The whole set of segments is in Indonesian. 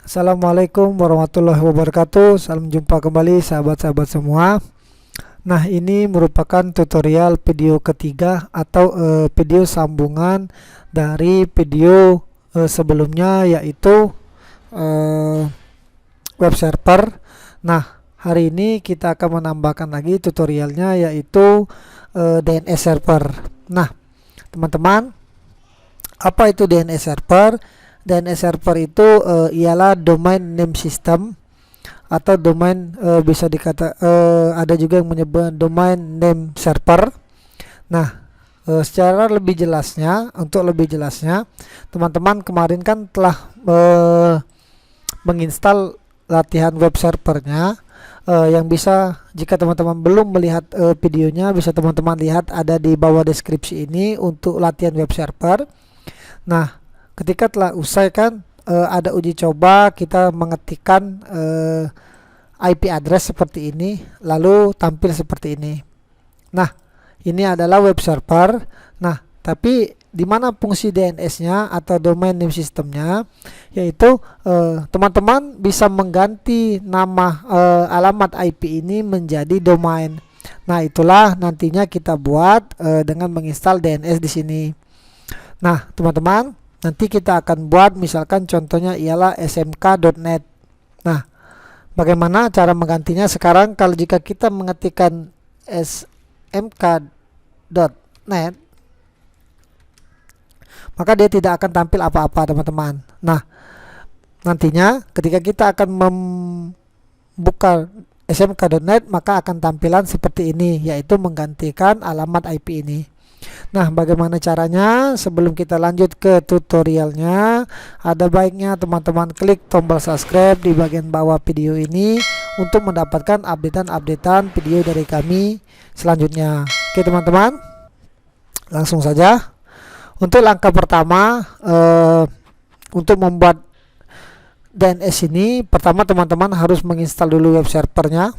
Assalamualaikum warahmatullahi wabarakatuh. Salam jumpa kembali sahabat-sahabat semua. Nah, ini merupakan tutorial video ketiga atau video sambungan dari video sebelumnya, yaitu eh, web server. Nah, hari ini kita akan menambahkan lagi tutorialnya, yaitu DNS server. Nah, teman-teman, apa itu DNS server? DNS server itu ialah domain name system atau domain, bisa dikata ada juga yang menyebut domain name server. Nah, secara lebih jelasnya, untuk lebih jelasnya, teman-teman kemarin kan telah menginstal latihan web servernya, yang bisa, jika teman-teman belum melihat videonya, bisa teman-teman lihat ada di bawah deskripsi ini untuk latihan web server. Nah, ketika telah usai kan, ada uji coba, kita mengetikkan IP address seperti ini, lalu tampil seperti ini. Nah, ini adalah web server. Nah, tapi di mana fungsi DNS-nya atau domain name system-nya, yaitu teman-teman bisa mengganti nama alamat IP ini menjadi domain. Nah, itulah nantinya kita buat dengan menginstal DNS di sini. Nah, teman-teman, nanti kita akan buat, misalkan contohnya ialah smk.net. Nah, bagaimana cara menggantinya? Sekarang kalau jika kita mengetikkan smk.net, maka dia tidak akan tampil apa-apa, teman-teman. Nah, nantinya ketika kita akan membuka smk.net, maka akan tampilan seperti ini, yaitu menggantikan alamat IP ini. Nah, bagaimana caranya? Sebelum kita lanjut ke tutorialnya, ada baiknya teman-teman klik tombol subscribe di bagian bawah video ini untuk mendapatkan updatean video dari kami selanjutnya. Oke, teman-teman, langsung saja. Untuk langkah pertama, untuk membuat DNS ini, pertama teman-teman harus menginstal dulu web servernya.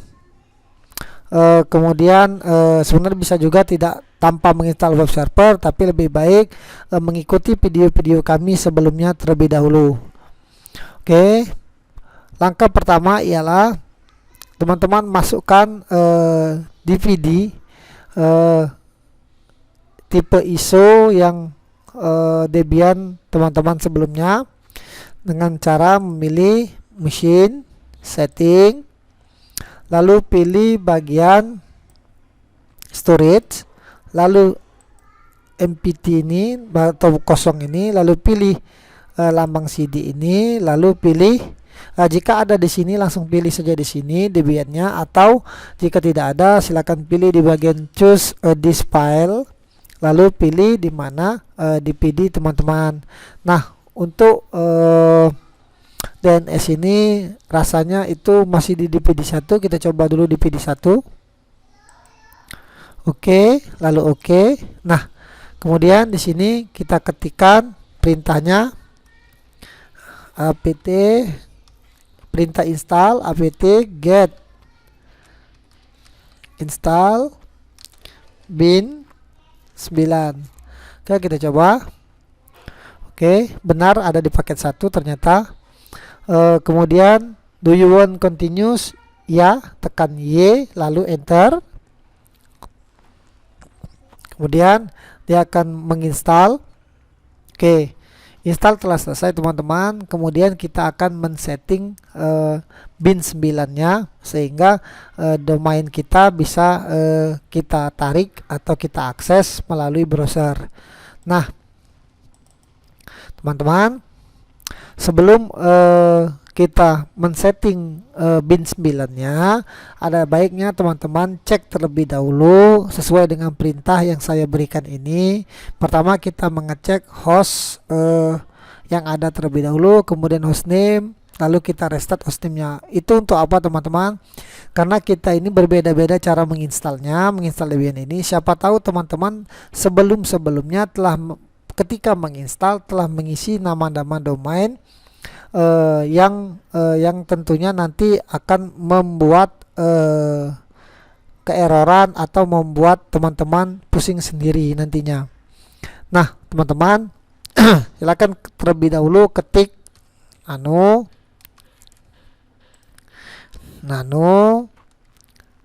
Kemudian sebenarnya bisa juga tidak tanpa menginstal web server, tapi lebih baik mengikuti video-video kami sebelumnya terlebih dahulu. Oke, langkah pertama ialah teman-teman masukkan DVD tipe ISO yang Debian teman-teman sebelumnya, dengan cara memilih machine setting, lalu pilih bagian storage, lalu MPT ini atau kosong ini, lalu pilih lambang CD ini, lalu pilih jika ada di sini langsung pilih saja di sini Debiannya, atau jika tidak ada silakan pilih di bagian choose this file, lalu pilih di mana DPD teman-teman. Nah, untuk DNS ini rasanya itu masih di DPD 1, kita coba dulu DPD 1. Oke, lalu oke. Nah, kemudian di sini kita ketikkan perintahnya apt perintah install apt get install bin 9. Oke, kita coba. Oke, benar ada di paket 1 ternyata. Kemudian do you want continuous? Ya, tekan Y lalu enter. Kemudian dia akan menginstal. Oke, install telah selesai teman-teman. Kemudian kita akan men-setting bin 9-nya sehingga domain kita bisa kita tarik atau kita akses melalui browser. Nah, teman-teman, sebelum kita men-setting bin 9-nya, ada baiknya teman-teman cek terlebih dahulu sesuai dengan perintah yang saya berikan ini. Pertama kita mengecek host yang ada terlebih dahulu, kemudian hostname, lalu kita restart hostname-nya. Itu untuk apa, teman-teman? Karena kita ini berbeda-beda cara menginstal Debian ini. Siapa tahu teman-teman sebelum-sebelumnya ketika menginstal telah mengisi nama-nama domain yang tentunya nanti akan membuat keeroran atau membuat teman-teman pusing sendiri nantinya. Nah, teman-teman, silakan terlebih dahulu ketik nano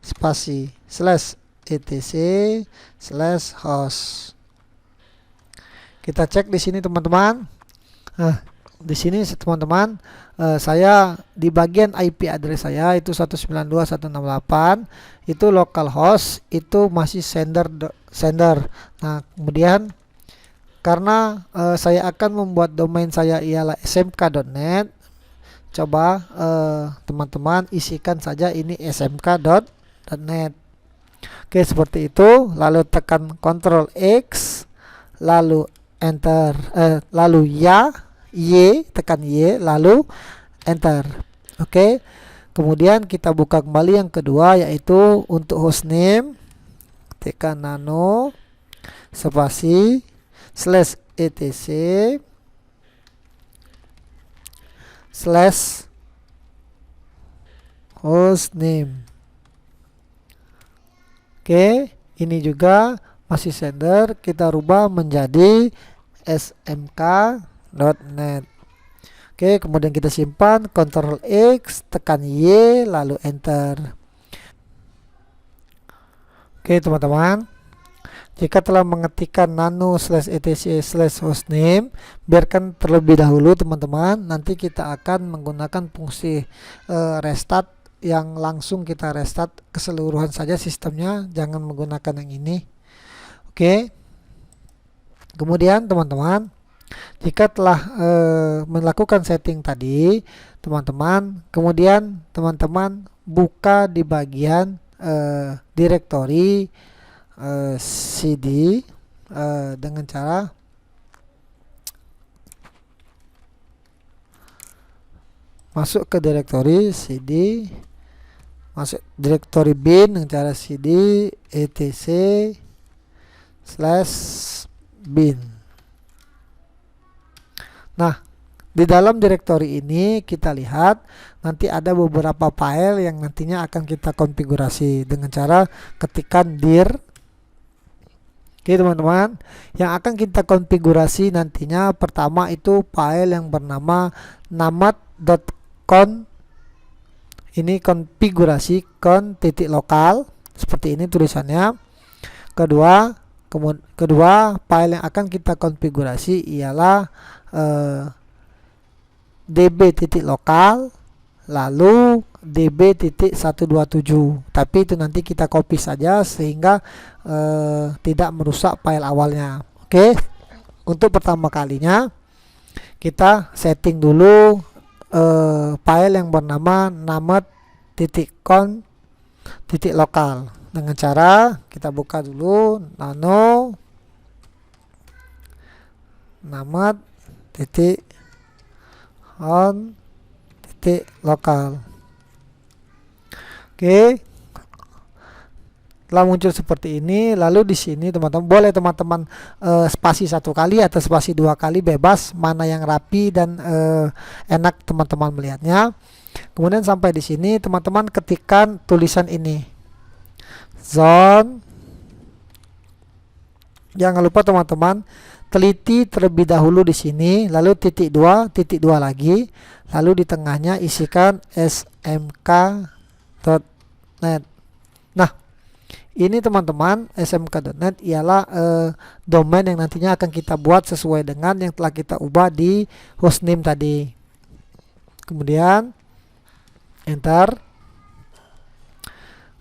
spasi slash etc slash host. Kita cek di sini teman-teman. Nah, di sini teman-teman, saya di bagian IP address saya itu 192.168, itu localhost, itu masih sender. Nah, kemudian karena saya akan membuat domain saya ialah smk.net, coba teman-teman isikan saja ini smk.net. Oke, seperti itu. Lalu tekan Ctrl X, lalu enter, lalu Y, tekan Y, lalu enter. Oke, kemudian kita buka kembali yang kedua, yaitu untuk hostname, tekan nano spasi slash etc slash hostname. Oke, ini juga masih sender, kita rubah menjadi smk.net. Oke, kemudian kita simpan, Ctrl X, tekan Y, lalu enter. Oke teman-teman, jika telah mengetikkan nano slash etc slash hostname, biarkan terlebih dahulu teman-teman. Nanti kita akan menggunakan fungsi restart, yang langsung kita restart keseluruhan saja sistemnya, jangan menggunakan yang ini. Oke, kemudian teman-teman, jika telah melakukan setting tadi teman-teman, kemudian teman-teman buka di bagian direktori cd dengan cara masuk ke direktori cd, masuk direktori bin dengan cara cd etc slash bin. Nah, di dalam direktori ini kita lihat nanti ada beberapa file yang nantinya akan kita konfigurasi dengan cara ketikkan dir. Oke teman-teman, yang akan kita konfigurasi nantinya pertama itu file yang bernama namat.conf. Ini konfigurasi con.lokal, seperti ini tulisannya. Kedua file yang akan kita konfigurasi ialah db.lokal lalu db.127, tapi itu nanti kita copy saja sehingga tidak merusak file awalnya. Oke, untuk pertama kalinya kita setting dulu file yang bernama namat.conf.lokal dengan cara kita buka dulu nano namat.conf.lokal. Oke, telah muncul seperti ini. Lalu di sini teman-teman boleh teman-teman spasi 1 kali atau spasi 2 kali, bebas mana yang rapi dan enak teman-teman melihatnya. Kemudian sampai di sini teman-teman ketikkan tulisan ini zone. Jangan lupa teman-teman teliti terlebih dahulu di sini, lalu titik 2 lagi, lalu di tengahnya isikan smk.net. Nah, ini teman-teman smk.net ialah domain yang nantinya akan kita buat sesuai dengan yang telah kita ubah di hostname tadi. Kemudian enter,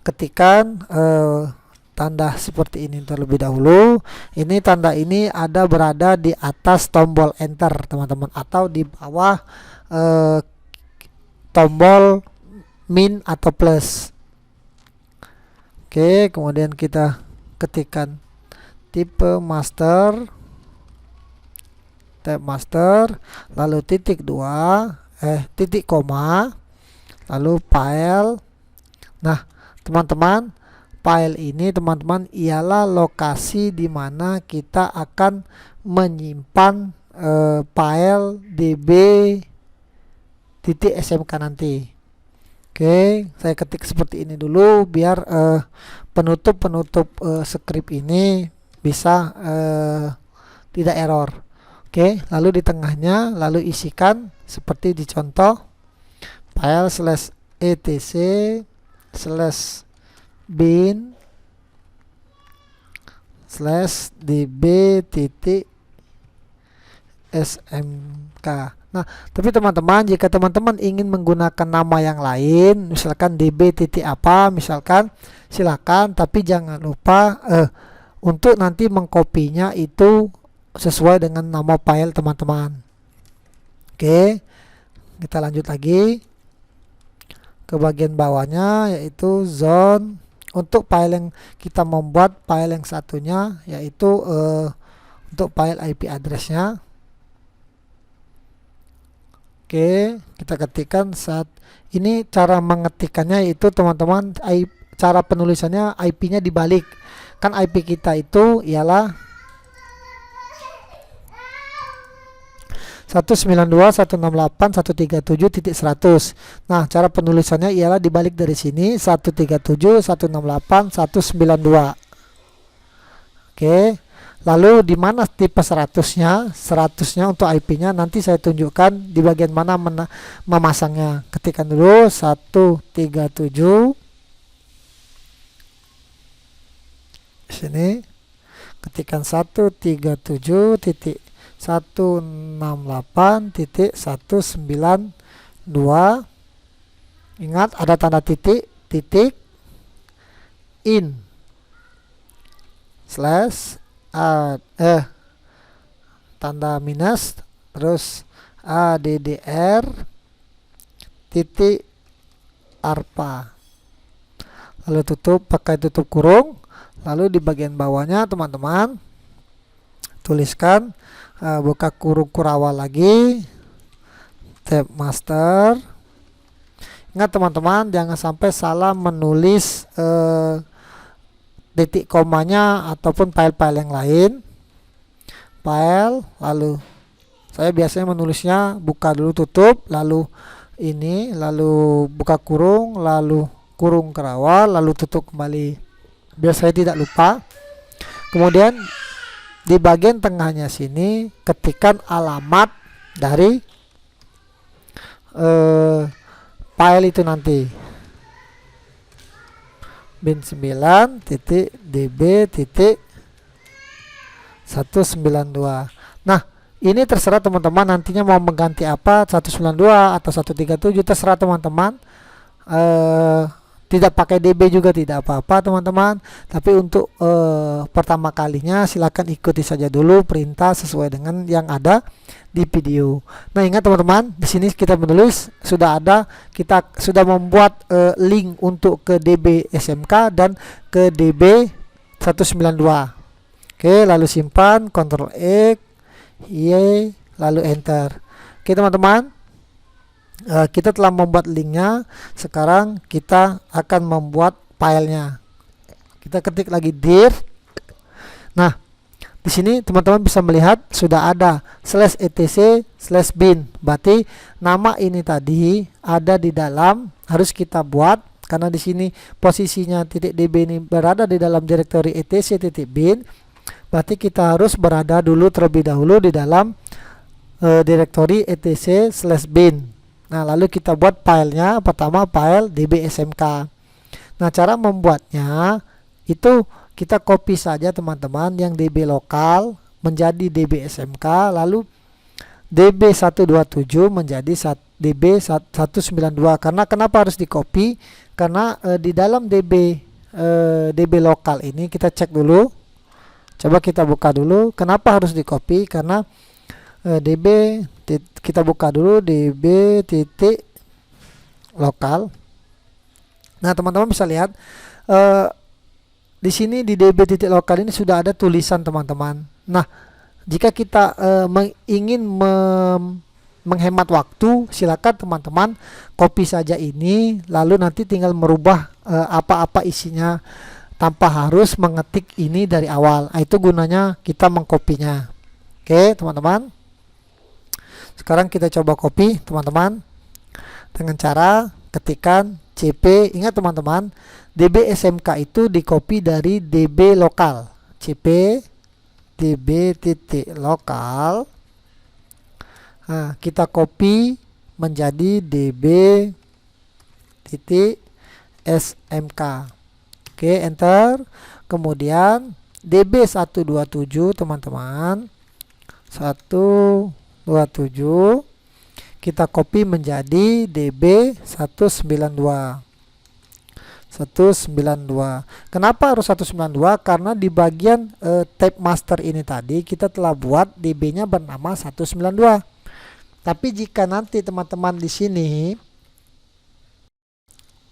ketikkan tanda seperti ini terlebih dahulu. Ini tanda ini ada berada di atas tombol enter teman-teman, atau di bawah tombol min atau plus. Oke, kemudian kita ketikkan tipe master, tab master, lalu titik 2 titik koma, lalu file. Nah teman-teman, file ini teman-teman ialah lokasi di mana kita akan menyimpan file db.smk nanti. Oke, saya ketik seperti ini dulu biar penutup script ini bisa tidak error. Oke, lalu di tengahnya lalu isikan seperti di contoh file slash etc slash bin slash db titik smk. Nah, tapi teman-teman, jika teman-teman ingin menggunakan nama yang lain, misalkan db titik apa, misalkan, silakan, tapi jangan lupa untuk nanti mengkopinya itu sesuai dengan nama file teman-teman. Oke, kita lanjut lagi ke bagian bawahnya, yaitu zone. Untuk file yang kita membuat, file yang satunya yaitu untuk file IP addressnya. Oke, kita ketikkan saat ini. Cara mengetikkannya itu teman-teman, cara penulisannya IP-nya dibalik. Kan IP kita itu ialah 192.168.137.100. Nah, cara penulisannya ialah dibalik dari sini, 137.168.192. Oke. Lalu di mana tipe 100-nya? 100-nya untuk IP-nya nanti saya tunjukkan di bagian mana memasangnya. Ketikkan dulu 137 sini. Ketikkan 137.168.192. Ingat ada tanda titik in slash tanda minus, terus addr titik arpa, lalu tutup pakai tutup kurung. Lalu di bagian bawahnya teman-teman tuliskan buka kurung kurawal lagi, tab master. Ingat teman-teman, jangan sampai salah menulis titik komanya ataupun file-file yang lain. File, lalu saya biasanya menulisnya buka dulu tutup, lalu ini, lalu buka kurung, lalu kurung kerawal, lalu tutup kembali, biar saya tidak lupa. Kemudian di bagian tengahnya sini ketikkan alamat dari file itu nanti, bin9.db.192. Nah, ini terserah teman-teman nantinya mau mengganti apa, 192 atau 137, terserah teman-teman. Tidak pakai DB juga tidak apa-apa teman-teman, tapi untuk pertama kalinya silakan ikuti saja dulu perintah sesuai dengan yang ada di video. Nah, ingat teman-teman, di sini kita menulis sudah ada, kita sudah membuat link untuk ke DB SMK dan ke DB 192. Oke, lalu simpan, Ctrl X, Y, lalu enter. Oke teman-teman, kita telah membuat linknya. Sekarang kita akan membuat filenya. Kita ketik lagi dir. Nah, di sini teman-teman bisa melihat sudah ada /etc/bin. Berarti nama ini tadi ada di dalam, harus kita buat karena di sini posisinya .db ini berada di dalam direktori etc.bin. Berarti kita harus berada dulu terlebih dahulu di dalam direktori etc/bin. Nah, lalu kita buat filenya. Pertama file dbsmk. Nah, cara membuatnya itu kita copy saja teman-teman yang db lokal menjadi dbsmk, lalu db127 menjadi db192. Karena kenapa harus di copy? Karena di dalam db lokal ini kita cek dulu. Coba kita buka dulu. Kenapa harus di copy? Karena db kita buka dulu db titik lokal. Nah, teman-teman bisa lihat di sini di db titik lokal ini sudah ada tulisan teman-teman. Nah, jika kita ingin menghemat waktu, silakan teman-teman copy saja ini, lalu nanti tinggal merubah apa-apa isinya tanpa harus mengetik ini dari awal. Nah, itu gunanya kita mengkopinya. Oke teman-teman, sekarang kita coba copy teman-teman dengan cara ketikkan cp. Ingat teman-teman, db smk itu di copy dari db lokal. Cp db titik lokal. Nah, kita copy menjadi db. Di db.smk. Oke, enter. Kemudian db127 teman-teman, 127 kita copy menjadi db192. Kenapa harus 192? Karena di bagian type master ini tadi kita telah buat db-nya bernama 192. Tapi jika nanti teman-teman di sini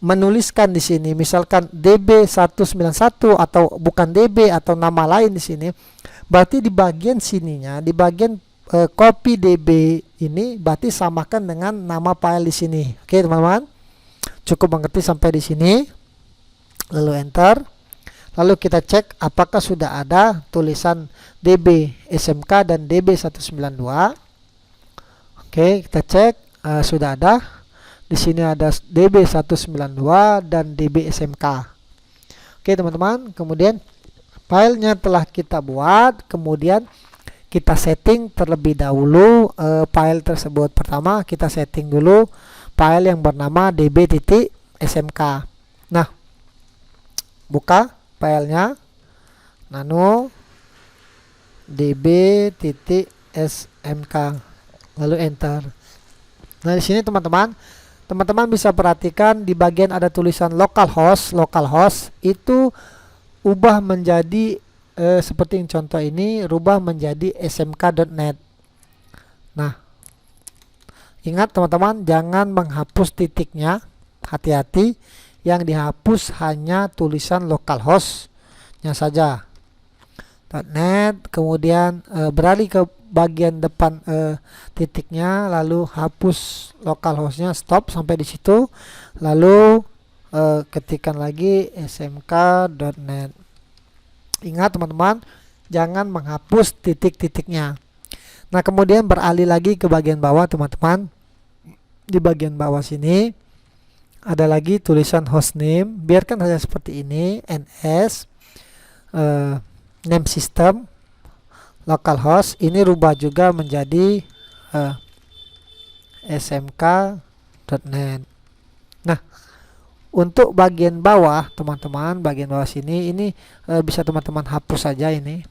menuliskan di sini misalkan db191 atau bukan db atau nama lain di sini, berarti di bagian sininya, di bagian copy db ini berarti samakan dengan nama file di sini. Oke, teman-teman. Cukup mengerti sampai di sini. Lalu enter. Lalu kita cek apakah sudah ada tulisan db smk dan db192. Oke, kita cek sudah ada. Di sini ada db192 dan db smk. Oke, teman-teman. Kemudian filenya telah kita buat, kemudian kita setting terlebih dahulu file tersebut. Pertama kita setting dulu file yang bernama db.smk. Nah, buka filenya, nano db.smk, lalu enter. Nah, di sini teman-teman bisa perhatikan di bagian ada tulisan localhost itu ubah menjadi seperti yang contoh ini, rubah menjadi smk.net. Nah, ingat teman-teman, jangan menghapus titiknya, hati-hati. Yang dihapus hanya tulisan localhost-nya saja. .net, kemudian beralih ke bagian depan titiknya, lalu hapus localhost-nya, stop sampai di situ, lalu ketikkan lagi smk.net. Ingat teman-teman, jangan menghapus titik-titiknya. Nah, kemudian beralih lagi ke bagian bawah teman-teman. Di bagian bawah sini ada lagi tulisan hostname, biarkan saja seperti ini, ns name system localhost, ini rubah juga menjadi smk.net. Nah, untuk bagian bawah teman-teman, bagian bawah sini ini bisa teman-teman hapus saja ini.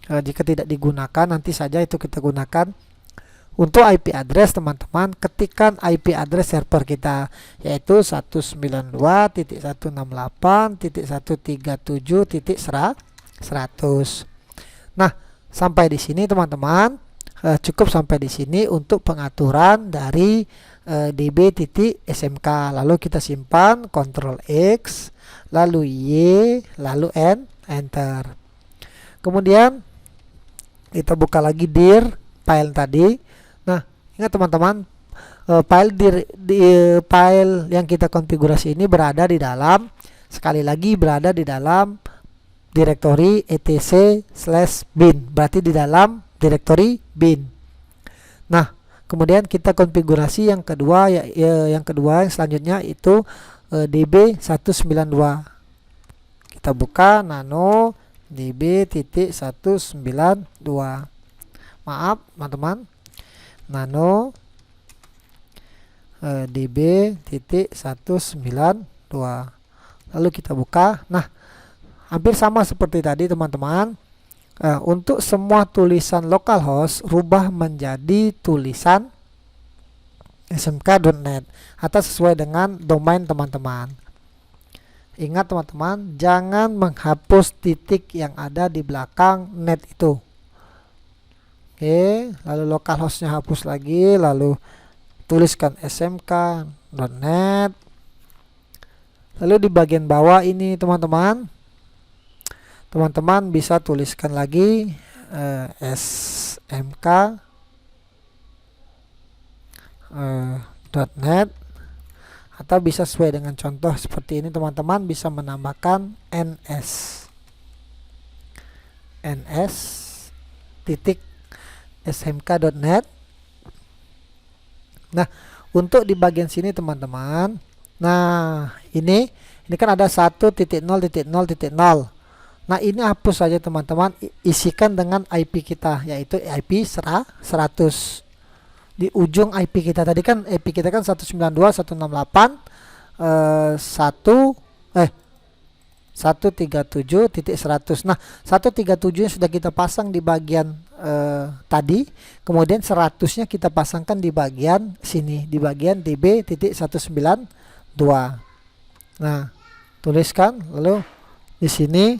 Jika tidak digunakan, nanti saja itu kita gunakan. Untuk IP address teman-teman, ketikkan IP address server kita, yaitu 192.168.137.100. Nah, sampai di sini teman-teman, cukup sampai di sini untuk pengaturan dari db.smk. Lalu kita simpan, Ctrl X, lalu Y, lalu enter. Kemudian kita buka lagi dir file tadi. Nah, ingat teman-teman, file yang kita konfigurasi ini berada di dalam, sekali lagi berada di dalam direktori etc/bin, berarti di dalam direktori bin. Nah, kemudian kita konfigurasi yang kedua, yang selanjutnya itu db192. Kita buka nano db.192. Maaf teman-teman, nano db.192. Lalu kita buka. Nah, hampir sama seperti tadi teman-teman. Untuk semua tulisan localhost rubah menjadi tulisan smk.net atau sesuai dengan domain teman-teman. Ingat teman-teman, jangan menghapus titik yang ada di belakang net itu. Oke, lalu localhost-nya hapus lagi, lalu tuliskan smk.net. Lalu di bagian bawah ini teman-teman bisa tuliskan lagi smk.net, atau bisa sesuai dengan contoh seperti ini teman-teman bisa menambahkan ns titik smk.net. Nah, untuk di bagian sini teman-teman, nah ini kan ada 1.0.0.0. Nah, ini hapus saja teman-teman, isikan dengan IP kita, yaitu IP 100. Di ujung IP kita tadi kan, IP kita kan 192.168 137.100. Nah, 137 yang sudah kita pasang di bagian tadi, kemudian 100-nya kita pasangkan di bagian sini, di bagian db.192. Nah, tuliskan, lalu di sini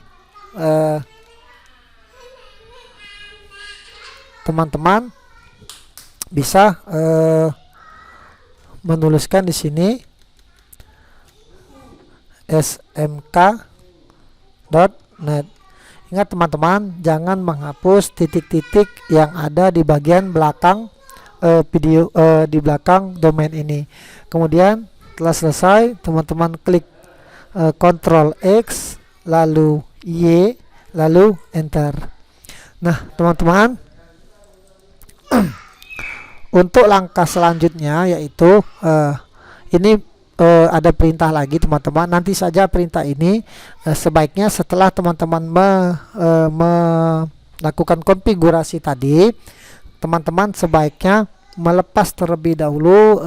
teman-teman bisa menuliskan di sini smk.net. Ingat teman-teman, jangan menghapus titik-titik yang ada di bagian belakang video, di belakang domain ini. Kemudian setelah selesai, teman-teman klik Ctrl X, lalu Y, lalu Enter. Nah, teman-teman, untuk langkah selanjutnya yaitu ini ada perintah lagi teman-teman. Nanti saja perintah ini sebaiknya setelah teman-teman melakukan konfigurasi tadi, teman-teman sebaiknya melepas terlebih dahulu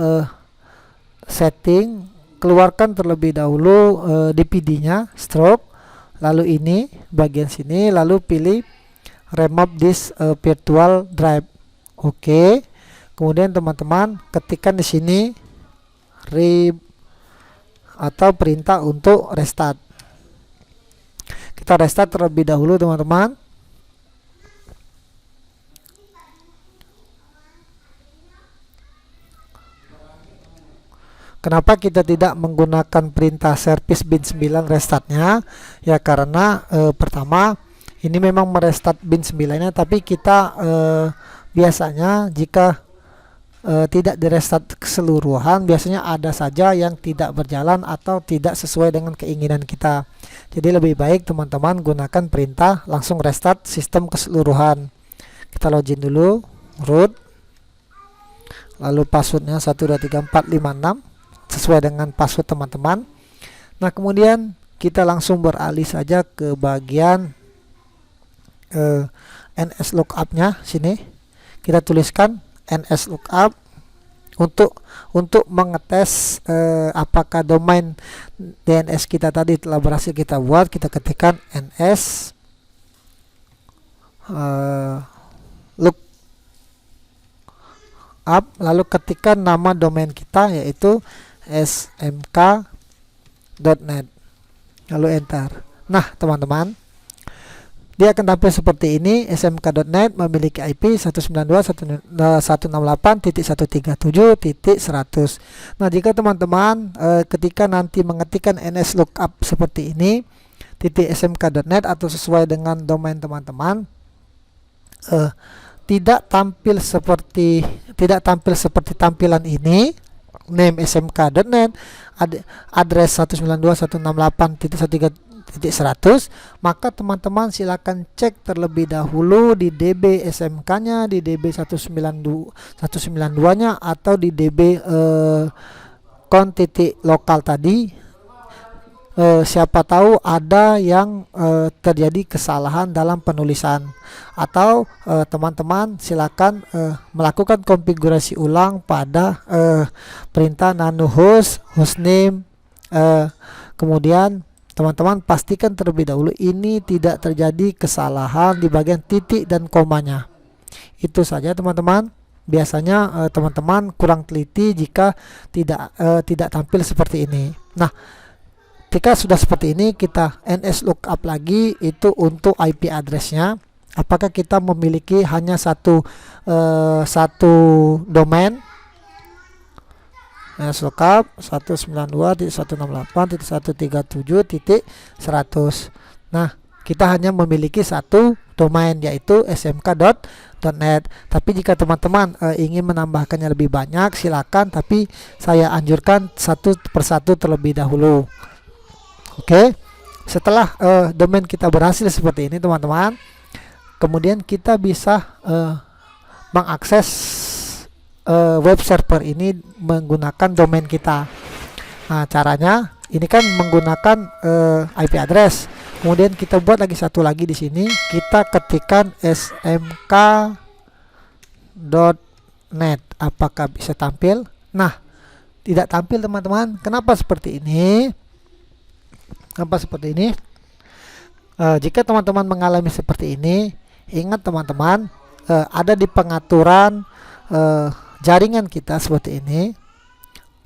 setting, keluarkan terlebih dahulu DPD-nya, stroke, lalu ini bagian sini, lalu pilih remove this virtual drive. Oke. Kemudian teman-teman ketikkan di sini atau perintah untuk restart. Kita restart terlebih dahulu teman-teman. Kenapa kita tidak menggunakan perintah service bin 9 restartnya? Ya karena pertama ini memang merestart bin 9-nya, tapi kita biasanya jika tidak direstart keseluruhan, biasanya ada saja yang tidak berjalan atau tidak sesuai dengan keinginan kita. Jadi lebih baik teman-teman gunakan perintah langsung restart sistem keseluruhan. Kita login dulu, root, lalu passwordnya 123456 sesuai dengan password teman-teman. Nah, kemudian kita langsung beralih saja ke bagian NS lookup-nya. Sini kita tuliskan NS lookup untuk mengetes apakah domain DNS kita tadi telah berhasil kita buat. Kita ketikkan NS lookup, lalu ketikkan nama domain kita yaitu smk.net, lalu enter. Nah teman-teman, dia akan tampil seperti ini. smk.net memiliki IP 192.168.137.100. Nah, jika teman-teman ketika nanti mengetikkan NS lookup seperti ini, .smk.net atau sesuai dengan domain teman-teman, tidak tampil seperti tampilan ini, name smk.net, address 192.168.137.100, maka teman-teman silakan cek terlebih dahulu di DB SMK-nya, di DB 192-nya atau di DB lokal tadi. Siapa tahu ada yang terjadi kesalahan dalam penulisan, atau teman-teman silakan melakukan konfigurasi ulang pada perintah nano host, hostname, kemudian teman-teman pastikan terlebih dahulu ini tidak terjadi kesalahan di bagian titik dan komanya. Itu saja teman-teman. Biasanya teman-teman kurang teliti jika tidak tampil seperti ini. Nah, jika sudah seperti ini, kita NS lookup lagi, itu untuk IP addressnya. Apakah kita memiliki hanya satu domain? NS lookup 192.168.137.100. Nah, kita hanya memiliki satu domain yaitu smk.net. Tapi jika teman-teman ingin menambahkannya lebih banyak, silakan, tapi saya anjurkan satu persatu terlebih dahulu. Oke. Setelah domain kita berhasil seperti ini teman-teman, kemudian kita bisa mengakses web server ini menggunakan domain kita. Nah, caranya ini kan menggunakan IP address. Kemudian kita buat lagi satu lagi di sini, kita ketikkan smk.net. Apakah bisa tampil? Nah, tidak tampil teman-teman. Kenapa seperti ini? Kenapa seperti ini? Jika teman-teman mengalami seperti ini, ingat teman-teman, ada di pengaturan jaringan kita seperti ini.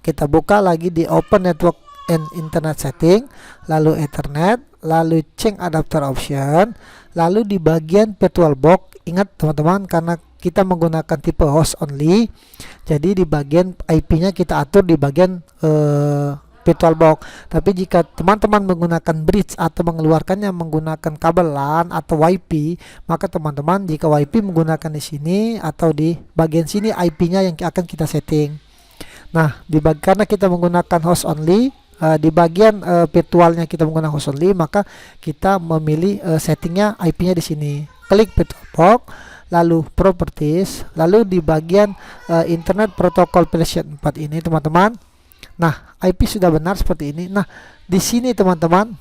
Kita buka lagi di Open Network and Internet Setting, lalu Ethernet, lalu Change Adapter Option, lalu di bagian Virtual Box. Ingat teman-teman, karena kita menggunakan tipe host only, jadi di bagian IP-nya kita atur di bagian Virtual Box. Tapi jika teman-teman menggunakan bridge atau mengeluarkannya menggunakan kabel LAN atau WiFi, maka teman-teman jika WiFi menggunakan di sini atau di bagian sini IP-nya yang akan kita setting. Nah, karena kita menggunakan host only, di bagian virtualnya kita menggunakan host only, maka kita memilih settingnya IP-nya di sini. Klik Virtual Box, lalu Properties, lalu di bagian Internet Protocol version 4 ini teman-teman. Nah, IP sudah benar seperti ini. Nah, di sini teman-teman,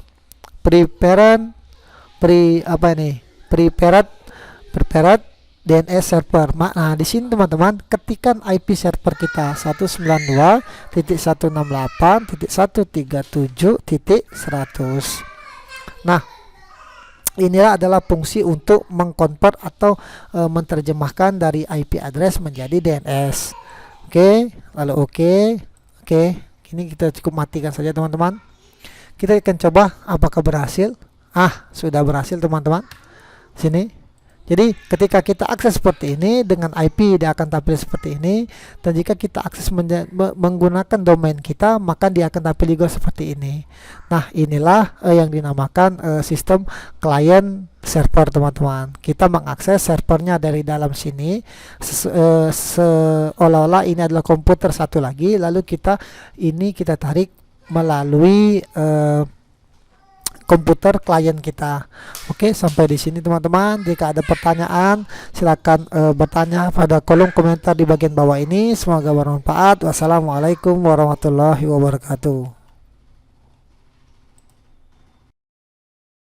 prepared DNS server. Nah, di sini teman-teman, ketikkan IP server kita 192.168.137.100. Nah, inilah adalah fungsi untuk mengkonvert atau menerjemahkan dari IP address menjadi DNS. Oke, lalu oke. Ini kita cukup matikan saja teman-teman. Kita akan coba apakah berhasil. Sudah berhasil teman-teman. Sini. Jadi ketika kita akses seperti ini dengan IP, dia akan tampil seperti ini. Dan jika kita akses menggunakan domain kita, maka dia akan tampil juga seperti ini. Nah, inilah yang dinamakan sistem client server teman-teman. Kita mengakses servernya dari dalam sini, seolah-olah ini adalah komputer satu lagi. Lalu kita tarik melalui komputer klien kita. Oke, sampai di sini teman-teman. Jika ada pertanyaan, silakan bertanya pada kolom komentar di bagian bawah ini. Semoga bermanfaat. Wassalamualaikum warahmatullahi wabarakatuh.